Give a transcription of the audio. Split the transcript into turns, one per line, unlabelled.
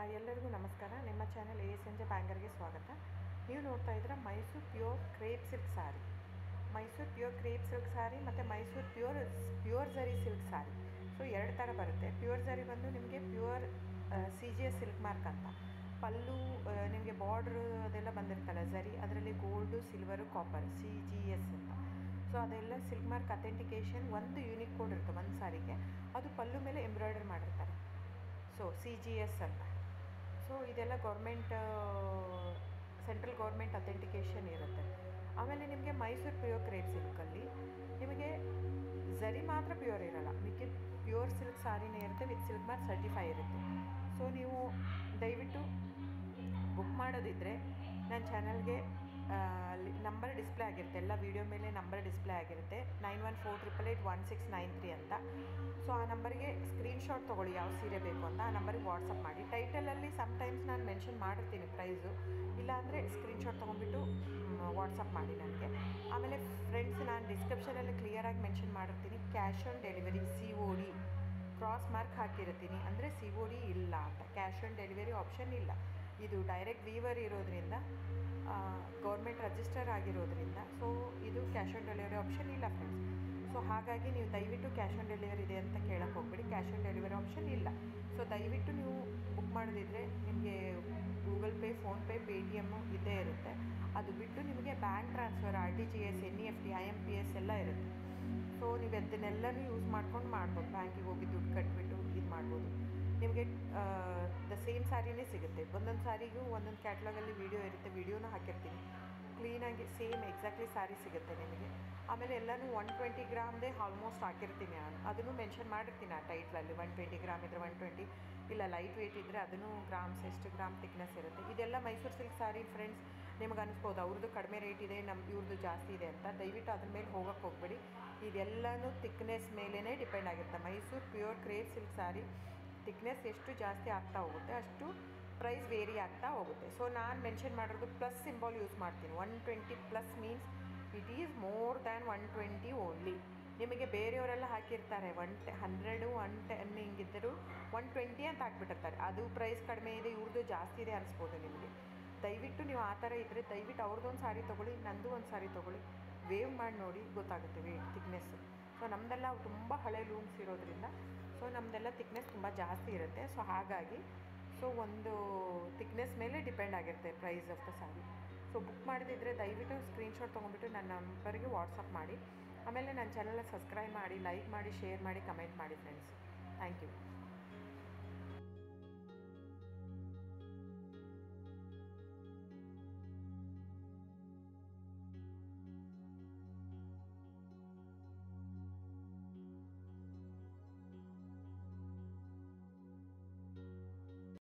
ಎಲ್ಲರಿಗೂ ನಮಸ್ಕಾರ. ನಿಮ್ಮ ಚಾನೆಲ್ ಸಂಜೆ ಬ್ಯಾಂಗರ್ಗೆ ಸ್ವಾಗತ. ನೀವು ನೋಡ್ತಾ ಇದ್ದೀರಾ ಮೈಸೂರು ಪ್ಯೂರ್ ಕ್ರೇಪ್ ಸಿಲ್ಕ್ ಸಾರಿ. ಮೈಸೂರು ಪ್ಯೂರ್ ಕ್ರೇಪ್ ಸಿಲ್ಕ್ ಸಾರಿ ಮತ್ತು ಮೈಸೂರು ಪ್ಯೂರ್ ಝರಿ ಸಿಲ್ಕ್ ಸಾರಿ. ಸೊ ಎರಡು ಥರ ಬರುತ್ತೆ. ಪ್ಯೂರ್ ಝರಿ ಬಂದು ನಿಮಗೆ ಪ್ಯೂರ್ CGS ಸಿಲ್ಕ್ ಮಾರ್ಕ್ ಅಂತ. ಪಲ್ಲು ನಿಮಗೆ ಬಾರ್ಡ್ರು ಅದೆಲ್ಲ ಬಂದಿರ್ತಲ್ಲ ಝರಿ, ಅದರಲ್ಲಿ ಗೋಲ್ಡು, ಸಿಲ್ವರು, ಕಾಪರ್ CGS ಅಂತ. ಸೊ ಅದೆಲ್ಲ ಸಿಲ್ಕ್ ಮಾರ್ಕ್ ಅಥೆಂಟಿಕೇಷನ್ ಒಂದು ಯೂನಿಕ್ ಕೋಡ್ ಇರುತ್ತೆ ಒಂದು ಸಾರಿಗೆ. ಅದು ಪಲ್ಲು ಮೇಲೆ ಎಂಬ್ರಾಯ್ಡರ್ ಮಾಡಿರ್ತಾರೆ. ಸೊ CGS ಅಂತ. ಸೊ ಇದೆಲ್ಲ ಸೆಂಟ್ರಲ್ ಗೌರ್ಮೆಂಟ್ ಅಥೆಂಟಿಕೇಷನ್ ಇರುತ್ತೆ. ಆಮೇಲೆ ನಿಮಗೆ ಮೈಸೂರು ಪ್ಯೂರ್ ಕ್ರೇಪ್ ಸಿಲ್ಕಲ್ಲಿ ನಿಮಗೆ ಝರಿ ಮಾತ್ರ ಪ್ಯೂರ್ ಇರೋಲ್ಲ, ಮಿಕ್ಕಿದ ಪ್ಯೂರ್ ಸಿಲ್ಕ್ ಸಾರಿನೇ ಇರುತ್ತೆ, ವಿತ್ ಸಿಲ್ಕ್ ಮಾರ್ಕ್ ಸರ್ಟಿಫೈ ಇರುತ್ತೆ. ಸೊ ನೀವು ದಯವಿಟ್ಟು ಬುಕ್ ಮಾಡೋದಿದ್ದರೆ ನನ್ನ ಚಾನಲ್ಗೆ ನಂಬರ್ ಡಿಸ್ಪ್ಲೇ ಆಗಿರುತ್ತೆ, ಎಲ್ಲ ವೀಡಿಯೋ ಮೇಲೆ ನಂಬರ್ ಡಿಸ್ಪ್ಲೇ ಆಗಿರುತ್ತೆ, 9148881693 ಅಂತ. ಸೊ ಆ ನಂಬರ್ಗೆ ಸ್ಕ್ರೀನ್ಶಾಟ್ ತೊಗೊಳ್ಳಿ ಯಾವ ಸೀರೆ ಬೇಕು ಅಂತ, ಆ ನಂಬರಿಗೆ ವಾಟ್ಸಪ್ ಮಾಡಿ. ಟೈಟಲಲ್ಲಿ ಸಮ್ಟೈಮ್ಸ್ ನಾನು ಮೆನ್ಷನ್ ಮಾಡಿರ್ತೀನಿ ಪ್ರೈಸು, ಇಲ್ಲಾಂದರೆ ಸ್ಕ್ರೀನ್ಶಾಟ್ ತೊಗೊಂಡ್ಬಿಟ್ಟು ವಾಟ್ಸಪ್ ಮಾಡಿ ನನಗೆ. ಆಮೇಲೆ ಫ್ರೆಂಡ್ಸ್, ನಾನು ಡಿಸ್ಕ್ರಿಪ್ಷನಲ್ಲಿ ಕ್ಲಿಯರಾಗಿ ಮೆನ್ಷನ್ ಮಾಡಿರ್ತೀನಿ, cash on delivery COD cross mark ಹಾಕಿರ್ತೀನಿ, ಅಂದರೆ COD ಇಲ್ಲ ಅಂತ. ಕ್ಯಾಶ್ ಆನ್ ಡೆಲಿವರಿ ಆಪ್ಷನ್ ಇಲ್ಲ. ಇದು ಡೈರೆಕ್ಟ್ ವೀವರ್ ಇರೋದ್ರಿಂದ, ಗೌರ್ಮೆಂಟ್ ರಿಜಿಸ್ಟರ್ ಆಗಿರೋದ್ರಿಂದ, ಸೊ ಇದು ಕ್ಯಾಶ್ ಆನ್ ಡೆಲಿವರಿ ಆಪ್ಷನ್ ಇಲ್ಲ ಫ್ರೆಂಡ್ಸ್. ಸೊ ಹಾಗಾಗಿ ನೀವು ದಯವಿಟ್ಟು ಕ್ಯಾಶ್ ಆನ್ ಡೆಲಿವರಿ ಇದೆ ಅಂತ ಕೇಳಕ್ಕೆ ಹೋಗ್ಬೇಡಿ, ಕ್ಯಾಶ್ ಆನ್ ಡೆಲಿವರಿ ಆಪ್ಷನ್ ಇಲ್ಲ. ಸೊ ದಯವಿಟ್ಟು ನೀವು ಬುಕ್ ಮಾಡೋದಿದ್ದರೆ ನಿಮಗೆ ಗೂಗಲ್ ಪೇ, ಫೋನ್ಪೇ, ಪೇಟಿಎಮ್ಮು ಇದ್ದೇ ಇರುತ್ತೆ. ಅದು ಬಿಟ್ಟು ನಿಮಗೆ bank transfer, RTGS, NEFT, IMPS ಎಲ್ಲ ಇರುತ್ತೆ. ಸೊ ನೀವು ಅದನ್ನೆಲ್ಲನೂ ಯೂಸ್ ಮಾಡ್ಕೊಂಡು ಮಾಡ್ಬೋದು. ಬ್ಯಾಂಕಿಗೆ ಹೋಗಿ ದುಡ್ಡು ಕಟ್ಬಿಟ್ಟು ಇದು ಮಾಡ್ಬೋದು. ನಿಮಗೆ ದ ಸೇಮ್ ಸ್ಯಾರಿನೇ ಸಿಗುತ್ತೆ. ಒಂದೊಂದು ಸ್ಯಾರಿಗೂ ಒಂದೊಂದು ಕ್ಯಾಟ್ಲಾಗಲ್ಲಿ ವೀಡಿಯೋ ಇರುತ್ತೆ, ವೀಡಿಯೋನ ಹಾಕಿರ್ತೀನಿ. ಕ್ಲೀನಾಗಿ ಸೇಮ್ ಎಕ್ಸಾಕ್ಟ್ಲಿ ಸ್ಯಾರಿ ಸಿಗುತ್ತೆ ನಿಮಗೆ. ಆಮೇಲೆ ಎಲ್ಲನೂ 120 ಗ್ರಾಮ್ದೇ ಆಲ್ಮೋಸ್ಟ್ ಹಾಕಿರ್ತೀನಿ ನಾನು, ಅದನ್ನು ಮೆನ್ಷನ್ ಮಾಡಿರ್ತೀನಿ ಆ ಟೈಟ್ಲಲ್ಲಿ. 120 ಗ್ರಾಮ್ ಇದ್ದರೆ 120, ಇಲ್ಲ ಲೈಟ್ ವೆಯ್ಟ್ ಇದ್ದರೆ ಅದನ್ನು ಗ್ರಾಮ್ಸ್ ಎಷ್ಟು ಗ್ರಾಮ್ ಥಿಕ್ನೆಸ್ ಇರುತ್ತೆ. ಇದೆಲ್ಲ ಮೈಸೂರು ಸಿಲ್ಕ್ ಸ್ಯಾರಿ ಫ್ರೆಂಡ್ಸ್. ನಿಮಗೆ ಅನಿಸ್ಬೋದು ಅವ್ರದ್ದು ಕಡಿಮೆ ರೇಟ್ ಇದೆ, ಇವ್ರದ್ದು ಜಾಸ್ತಿ ಇದೆ ಅಂತ. ದಯವಿಟ್ಟು ಅದ್ರ ಮೇಲೆ ಹೋಗೋಕ್ಕೆ ಹೋಗಬೇಡಿ. ಇದೆಲ್ಲನೂ ಥಿಕ್ನೆಸ್ ಮೇಲೇ ಡಿಪೆಂಡ್ ಆಗಿರುತ್ತೆ. Mysuru pure crepe silk sari thickness ಎಷ್ಟು ಜಾಸ್ತಿ ಆಗ್ತಾ ಹೋಗುತ್ತೆ ಅಷ್ಟು ಪ್ರೈಸ್ ವೇರಿ ಆಗ್ತಾ ಹೋಗುತ್ತೆ. ಸೊ ನಾನು ಮೆನ್ಷನ್ ಮಾಡಿರೋದು ಪ್ಲಸ್ ಸಿಂಬಾಲ್ ಯೂಸ್ ಮಾಡ್ತೀನಿ. 120+ means it is more than 120 only. ನಿಮಗೆ ಬೇರೆಯವರೆಲ್ಲ ಹಾಕಿರ್ತಾರೆ 100, 110 ಹಿಂಗಿದ್ದರೂ 120 ಅಂತ ಹಾಕ್ಬಿಟ್ಟಿರ್ತಾರೆ. ಅದು ಪ್ರೈಸ್ ಕಡಿಮೆ ಇದೆ, ಇವ್ರದ್ದು ಜಾಸ್ತಿ ಇದೆ ಅನಿಸ್ಬೋದು ನಿಮಗೆ. ದಯವಿಟ್ಟು ನೀವು ಆ ಥರ ಇದ್ದರೆ ದಯವಿಟ್ಟು ಅವ್ರದ್ದೊಂದು ಸಾರಿ ತೊಗೊಳ್ಳಿ, ನಂದು ಒಂದು ಸಾರಿ ತೊಗೊಳ್ಳಿ, ವೇವ್ ಮಾಡಿ ನೋಡಿ, ಗೊತ್ತಾಗುತ್ತೆ ವೇಟ್ ಥಿಕ್ನೆಸ್ಸು. ಸೊ ನಮ್ಮದೆಲ್ಲ ತುಂಬ ಹಳೆ ಲೂಮ್ಸ್ ಇರೋದ್ರಿಂದ ಸೊ ನಮ್ಮದೆಲ್ಲ ಥಿಕ್ನೆಸ್ ತುಂಬ ಜಾಸ್ತಿ ಇರುತ್ತೆ. ಸೊ ಹಾಗಾಗಿ ಒಂದು ಥಿಕ್ನೆಸ್ ಮೇಲೆ ಡಿಪೆಂಡ್ ಆಗಿರುತ್ತೆ price of the sari. So book ಮಾಡಿದಿದ್ರೆ ದಯವಿಟ್ಟು ಸ್ಕ್ರೀನ್ಶಾಟ್ ತೊಗೊಂಡ್ಬಿಟ್ಟು ನನ್ನ ನಂಬರ್ಗೆ ವಾಟ್ಸಪ್ ಮಾಡಿ. ಆಮೇಲೆ ನನ್ನ ಚಾನಲ್ನ ಸಬ್ಸ್ಕ್ರೈಬ್ ಮಾಡಿ, ಲೈಕ್ ಮಾಡಿ, ಶೇರ್ ಮಾಡಿ, ಕಮೆಂಟ್ ಮಾಡಿ ಫ್ರೆಂಡ್ಸ್. Thank you.